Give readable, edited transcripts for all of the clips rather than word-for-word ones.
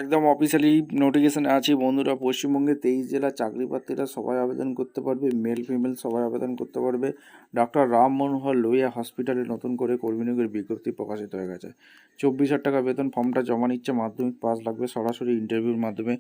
একদম officially notification আছে বন্ধুরা, পশ্চিমবঙ্গে 23 জেলার চাকরি প্রার্থীরা সবাই আবেদন করতে পারবে, মেল ফিমেল সবাই আবেদন করতে পারবে। ডক্টর রাম মনোহর লোহিয়া হসপিটালে নতুন করে কর্মী নিয়োগের বিজ্ঞপ্তি প্রকাশিত হয়ে গেছে। 24,000 টাকা বেতন। ফর্মটা জমা নিচ্ছে, মাধ্যমিক পাস লাগবে। সরাসরি ইন্টারভিউর মাধ্যমে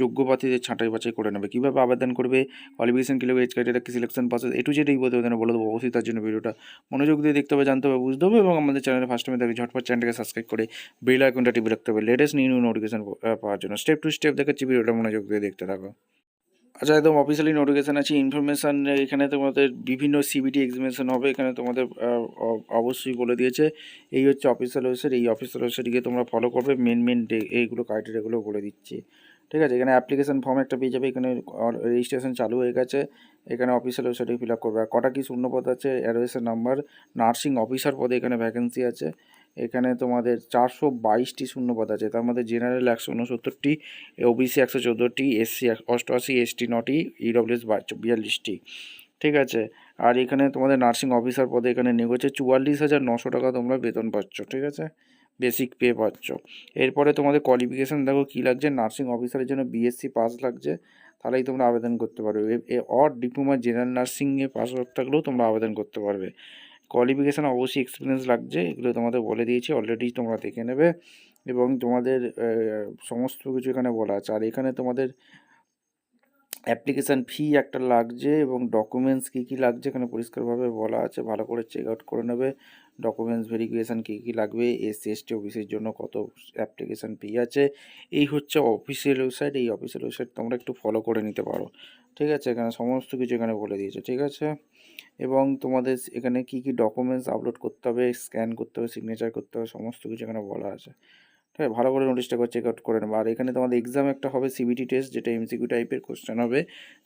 যোগ্য প্রার্থীদের ছাঁটাই বাছাই করে নেবে। কীভাবে আবেদন করবে, কোয়ালিফিকেশন কী লাগবে, এজ ক্রাইটেরিয়া কি, সিলেকশন প্রসেস, এটু যেটা এই বলে দেবো। অবশ্যই তার জন্য ভিডিওটা মনোযোগ দিয়ে দেখতে হবে, জানতে হবে, বুঝতে হবে এবং আমাদের চ্যানেলে ফার্স্ট টাইমে দেখে ঝটপট চ্যানেলটাকে সাবস্ক্রাইব করে বেল আইকনটা টিপে রাখতে হবে লেটেস্ট নিউ নোটিফিকেশন পাওয়ার জন্য। স্টেপ টু স্টেপ দেখাচ্ছি, ভিডিওটা মনোযোগ দিয়ে দেখতে থাকো। আচ্ছা, একদম অফিসিয়ালি নোটিফিকেশান আছে, ইনফরমেশান। এখানে তোমাদের বিভিন্ন সিবিটি এক্সামিনেশন হবে, এখানে তোমাদের অবশ্যই বলে দিয়েছে। এই হচ্ছে অফিসিয়াল ওয়েবসাইট, এই অফিসিয়াল ওয়েবসাইট গিয়ে তোমরা ফলো করবে। মেন এইগুলো ক্রাইটেরিয়াগুলো বলে দিচ্ছি, ঠিক আছে। এখানে অ্যাপ্লিকেশন ফর্ম একটা পেয়ে যাবে, এখানে রেজিস্ট্রেশন চালু হয়ে গেছে। এখানে অফিসিয়াল ওয়েবসাইটে ফিল আপ করবে। আর কটা কি শূন্যপদ আছে, অ্যাড্রেসের নাম্বার, নার্সিং অফিসার পদে এখানে ভ্যাকেন্সি আছে। এখানে তোমাদের 422টি শূন্যপদ আছে, তার মধ্যে জেনারেল 169টি, ওবিসি 114টি, এসসি 88, এসটি 9টি, ইডব্লিউএস 42টি, ঠিক আছে। আর এখানে তোমাদের নার্সিং অফিসার পদে এখানে নিয়োগ হচ্ছে। 44,900 টাকা তোমরা বেতন পাচ্ছ, ঠিক আছে, বেসিক পে পাচ্ছ। এরপরে তোমাদের কোয়ালিফিকেশান দেখো কী লাগছে। নার্সিং অফিসারের জন্য বিএসসি পাস লাগছে, তাহলেই তোমরা আবেদন করতে পারবে। অর ডিপ্লোমা জেনারেল নার্সিংয়ে পাস থাকলেও তোমরা আবেদন করতে পারবে। কোয়ালিফিকেশান অবশ্যই এক্সপিরিয়েন্স লাগছে, এগুলো তোমাদের বলে দিয়েছি অলরেডি, তোমরা দেখে নেবে। এবং তোমাদের সমস্ত কিছু এখানে বলা আছে। আর এখানে তোমাদের অ্যাপ্লিকেশান ফি একটা লাগছে এবং ডকুমেন্টস কী কী লাগছে এখানে পরিষ্কারভাবে বলা আছে, ভালো করে চেক আউট করে নেবে। ডকুমেন্টস ভেরিফিকেশান কী কী লাগবে, এসসি এসটি ওবিসির জন্য কত অ্যাপ্লিকেশান ফি আছে। এই হচ্ছে অফিসিয়াল ওয়েবসাইট, এই অফিসিয়াল ওয়েবসাইট তোমরা একটু ফলো করে নিতে পারো, ঠিক আছে। এখানে সমস্ত কিছু এখানে বলে দিয়েছে, ঠিক আছে। এবং তোমাদের এখানে কী কী ডকুমেন্টস আপলোড করতে হবে, স্ক্যান করতে হবে, সিগনেচার করতে হবে, সমস্ত কিছু এখানে বলা আছে, ঠিক আছে। ভালো করে নোটিশটা করে চেক আউট করে নেবো। আর এখানে তোমাদের এক্সাম একটা হবে, সিবিটি টেস্ট, যেটা এমসিকিউ টাইপের কোশ্চেন হবে,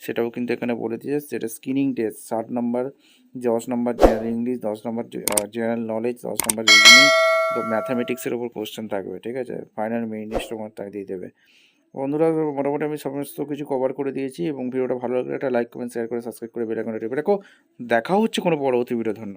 সেটাও কিন্তু এখানে বলে দিয়েছে। যেটা স্ক্রিনিং টেস্ট, 60 নম্বর, 10 নম্বর জেনারেল ইংলিশ, 10 নম্বর জেনারেল নলেজ, 10 নম্বর রিজনিং, তো ম্যাথামেটিক্সের ওপর কোশ্চেন থাকবে, ঠিক আছে। ফাইনাল মেইন টেস্ট তোমার তাই দিয়ে দেবে। বন্ধুরা, মোটামুটি আমি সমস্ত কিছু কভার করে দিয়েছি এবং ভিডিওটা ভালো লাগলে একটা লাইক, কমেন্ট, শেয়ার করে সাবস্ক্রাইব করে বেল আইকনটা টিপে রাখো। দেখা হচ্ছে কোনো পরবর্তী ভিডিও। ধন্যবাদ।